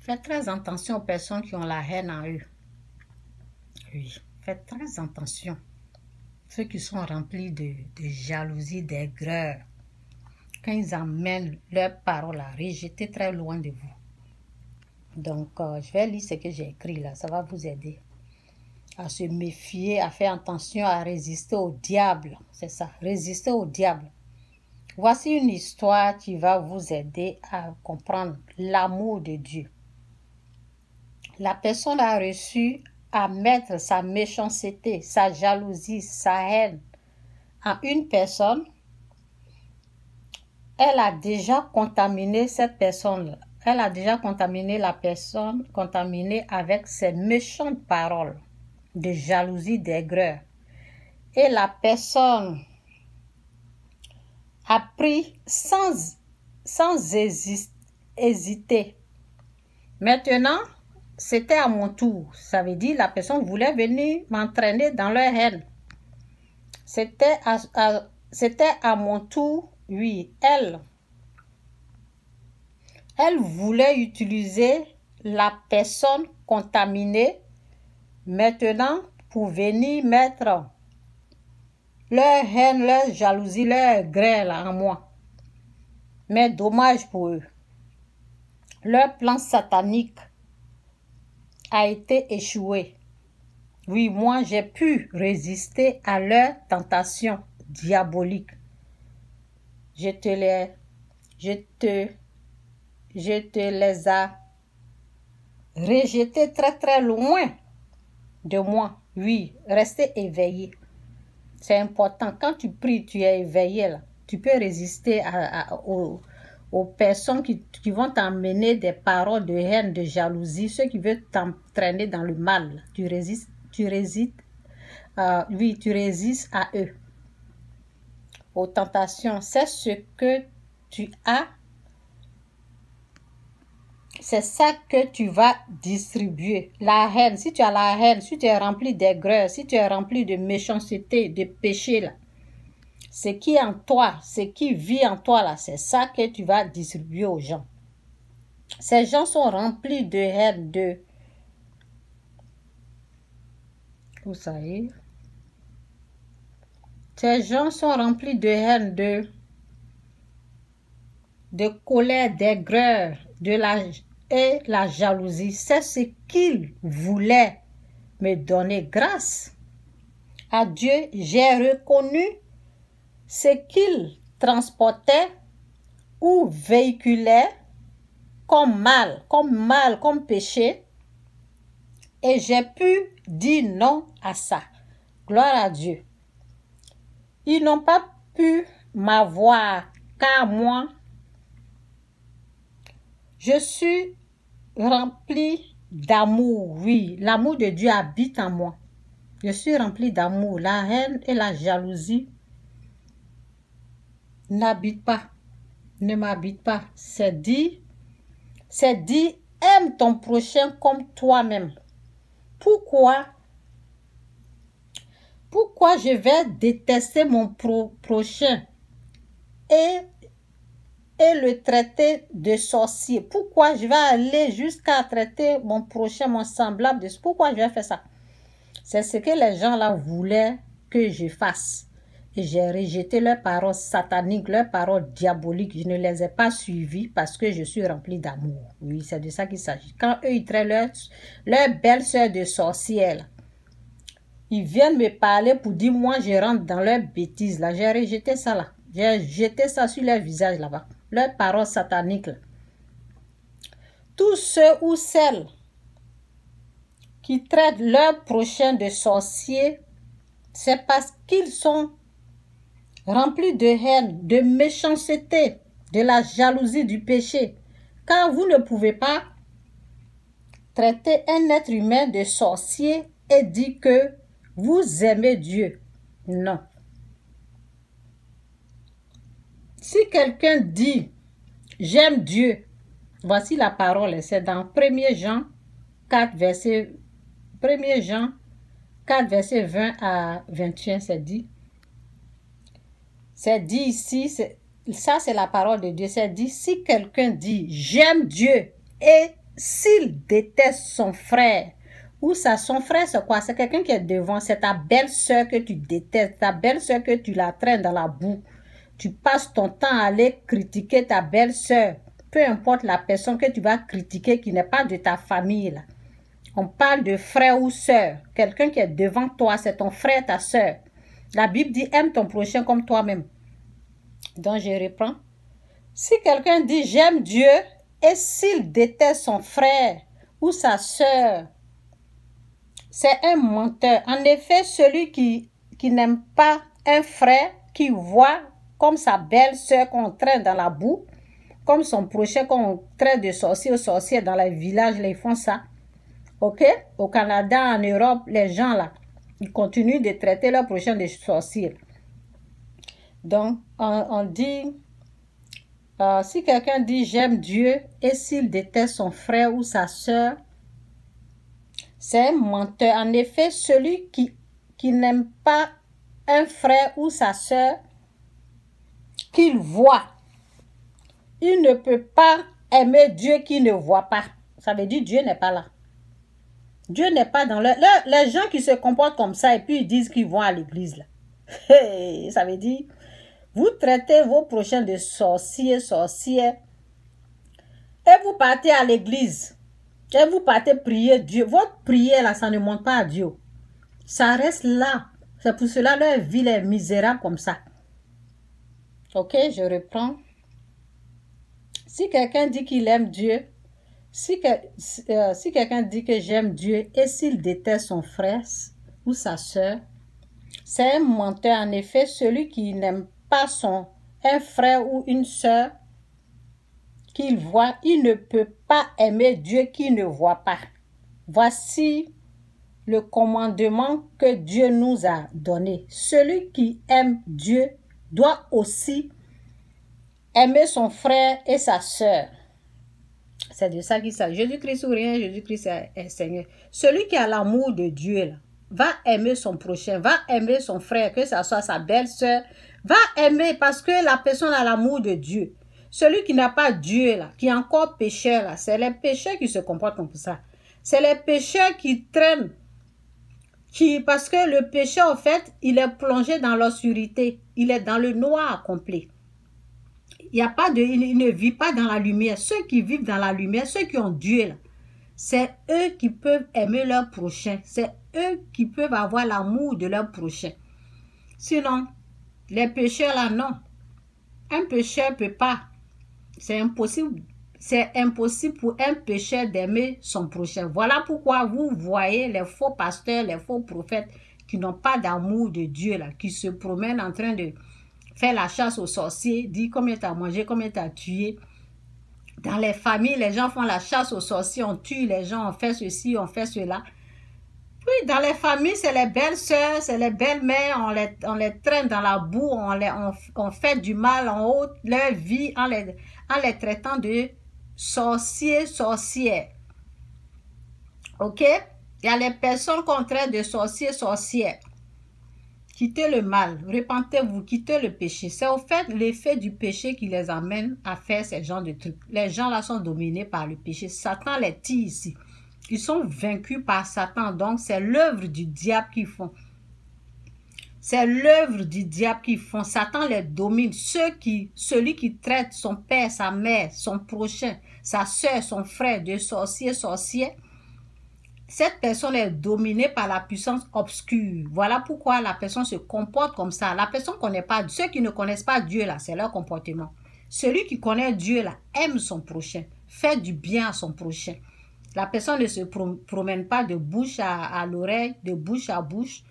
Faites très attention aux personnes qui ont la haine en eux. Oui, faites très attention. Ceux qui sont remplis de jalousie, d'aigreur. Quand ils amènent leurs paroles à rejeter très loin de vous. Donc, je vais lire ce que j'ai écrit là. Ça va vous aider à se méfier, à faire attention, à résister au diable. C'est ça, résister au diable. Voici une histoire qui va vous aider à comprendre l'amour de Dieu. La personne a reçu à mettre sa méchanceté, sa jalousie, sa haine en une personne. Elle a déjà contaminé cette personne. Elle a déjà contaminé la personne, contaminée avec ses méchantes paroles de jalousie, d'aigreur. Et la personne a pris sans hésiter. Maintenant, c'était à mon tour. Ça veut dire la personne voulait venir m'entraîner dans leur haine. C'était à mon tour, oui. Elle voulait utiliser la personne contaminée maintenant pour venir mettre leur haine, leur jalousie, leur grêle en moi. Mais dommage pour eux. Leur plan satanique a été échoué. Oui, moi j'ai pu résister à leur tentation diabolique. Je te les ai rejetés très très loin de moi. Oui, restez éveillé. C'est important. Quand tu pries, tu es éveillé là. Tu peux résister aux personnes qui vont t'emmener des paroles de haine, de jalousie, ceux qui veulent t'entraîner dans le mal. Tu résistes à eux. Aux tentations, c'est ce que tu as. C'est ça que tu vas distribuer. La haine, si tu as la haine, si tu es rempli d'aigreur, si tu es rempli de méchanceté, de péché là, ce qui est en toi, ce qui vit en toi là, c'est ça que tu vas distribuer aux gens. Ces gens sont remplis de haine, vous savez, ces gens sont remplis de haine, de colère, d'aigreur, et la jalousie. C'est ce qu'ils voulaient me donner grâce à Dieu. J'ai reconnu ce qu'ils transportaient ou véhiculaient comme mal, comme péché. Et j'ai pu dire non à ça. Gloire à Dieu. Ils n'ont pas pu m'avoir, car moi, je suis rempli d'amour. Oui, l'amour de Dieu habite en moi. Je suis rempli d'amour. La haine et la jalousie ne m'habitent pas. C'est dit, aime ton prochain comme toi-même. Pourquoi je vais détester mon prochain et le traiter de sorcier? Pourquoi je vais aller jusqu'à traiter mon prochain, mon semblable? Pourquoi je vais faire ça? C'est ce que les gens là voulaient que je fasse. Et j'ai rejeté leurs paroles sataniques, leurs paroles diaboliques. Je ne les ai pas suivies parce que je suis rempli d'amour. Oui, c'est de ça qu'il s'agit. Quand eux, ils traitent leur belle-sœur de sorcière, ils viennent me parler pour dire, moi, je rentre dans leur bêtise là. J'ai rejeté ça là. J'ai jeté ça sur leur visage là-bas. Leurs paroles sataniques là. Tous ceux ou celles qui traitent leur prochain de sorcier, c'est parce qu'ils sont remplis de haine, de méchanceté, de la jalousie, du péché. Car vous ne pouvez pas traiter un être humain de sorcier et dire que vous aimez Dieu. Non. Si quelqu'un dit « j'aime Dieu », voici la parole, c'est dans 1 Jean 4, verset 20 à 21, c'est dit. C'est dit ici, ça c'est la parole de Dieu, c'est dit, si quelqu'un dit « j'aime Dieu » et s'il déteste son frère, ou ça, son frère c'est quoi? C'est quelqu'un qui est devant, c'est ta belle-sœur que tu détestes, ta belle-sœur que tu la traînes dans la boue. Tu passes ton temps à aller critiquer ta belle-sœur, peu importe la personne que tu vas critiquer qui n'est pas de ta famille là. On parle de frère ou sœur. Quelqu'un qui est devant toi, c'est ton frère, ta sœur. La Bible dit, aime ton prochain comme toi-même. Donc, je reprends. Si quelqu'un dit, j'aime Dieu, et s'il déteste son frère ou sa sœur, c'est un menteur. En effet, celui qui n'aime pas un frère, qui voit comme sa belle-sœur qu'on traîne dans la boue, comme son prochain qu'on traite de sorcier ou sorcière dans les villages, ils font ça. Ok? Au Canada, en Europe, les gens là, ils continuent de traiter leur prochain de sorciers. Donc, on dit, si quelqu'un dit j'aime Dieu et s'il déteste son frère ou sa soeur, c'est un menteur. En effet, celui qui n'aime pas un frère ou sa soeur qu'il voit, il ne peut pas aimer Dieu qui ne voit pas. Ça veut dire Dieu n'est pas là. Dieu n'est pas dans les gens qui se comportent comme ça et puis ils disent qu'ils vont à l'église. Hey, ça veut dire, vous traitez vos prochains de sorciers, sorcières et vous partez à l'église et vous partez prier Dieu. Votre prière là, ça ne monte pas à Dieu. Ça reste là. C'est pour cela leur vie est misérable comme ça. Ok, je reprends. Si quelqu'un dit qu'il aime Dieu, si quelqu'un dit que j'aime Dieu et s'il déteste son frère ou sa soeur, c'est un menteur. En effet, celui qui n'aime pas un frère ou une soeur qu'il voit, il ne peut pas aimer Dieu qui ne voit pas. Voici le commandement que Dieu nous a donné. Celui qui aime Dieu doit aussi aimer son frère et sa soeur. C'est de ça qu'il s'agit. Jésus-Christ ou rien, Jésus-Christ est Seigneur. Celui qui a l'amour de Dieu, là, va aimer son prochain, va aimer son frère, que ce soit sa belle-sœur, va aimer parce que la personne a l'amour de Dieu. Celui qui n'a pas Dieu, là, qui est encore pécheur, là, c'est les pécheurs qui se comportent comme ça. C'est les pécheurs qui traînent, parce que le péché, en fait, il est plongé dans l'obscurité, il est dans le noir complet. Il ne vit pas dans la lumière. Ceux qui vivent dans la lumière, ceux qui ont Dieu, là, c'est eux qui peuvent aimer leur prochain. C'est eux qui peuvent avoir l'amour de leur prochain. Sinon, les pécheurs là, non. Un pécheur ne peut pas. C'est impossible. C'est impossible pour un pécheur d'aimer son prochain. Voilà pourquoi vous voyez les faux pasteurs, les faux prophètes qui n'ont pas d'amour de Dieu, là, qui se promènent en train de faire la chasse aux sorciers, dire combien tu as mangé, combien tu as tué. Dans les familles, les gens font la chasse aux sorciers, on tue les gens, on fait ceci, on fait cela. Puis dans les familles, c'est les belles-sœurs, c'est les belles-mères, on les traîne dans la boue, on fait du mal, on ôte leur vie en les traitant de sorciers, sorcières. Ok? Il y a les personnes qu'on traite de sorciers, sorcières. Quittez le mal, repentez-vous, quittez le péché. C'est au fait l'effet du péché qui les amène à faire ces genres de trucs. Les gens là sont dominés par le péché. Satan les tire ici. Ils sont vaincus par Satan. Donc c'est l'œuvre du diable qu'ils font. C'est l'œuvre du diable qu'ils font. Satan les domine. Celui qui traite son père, sa mère, son prochain, sa soeur, son frère de sorcier, sorcière, cette personne est dominée par la puissance obscure. Voilà pourquoi la personne se comporte comme ça. La personne ne connaît pas, ceux qui ne connaissent pas Dieu, là, c'est leur comportement. Celui qui connaît Dieu, là, aime son prochain, fait du bien à son prochain. La personne ne se promène pas de bouche à l'oreille, de bouche à bouche,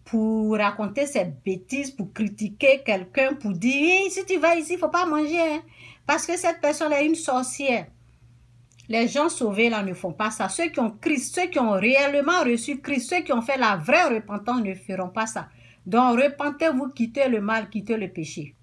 pour raconter ses bêtises, pour critiquer quelqu'un, pour dire, hey, si tu vas ici, il ne faut pas manger, hein, parce que cette personne est une sorcière. Les gens sauvés là ne font pas ça. Ceux qui ont Christ, ceux qui ont réellement reçu Christ, ceux qui ont fait la vraie repentance ne feront pas ça. Donc repentez-vous, quittez le mal, quittez le péché.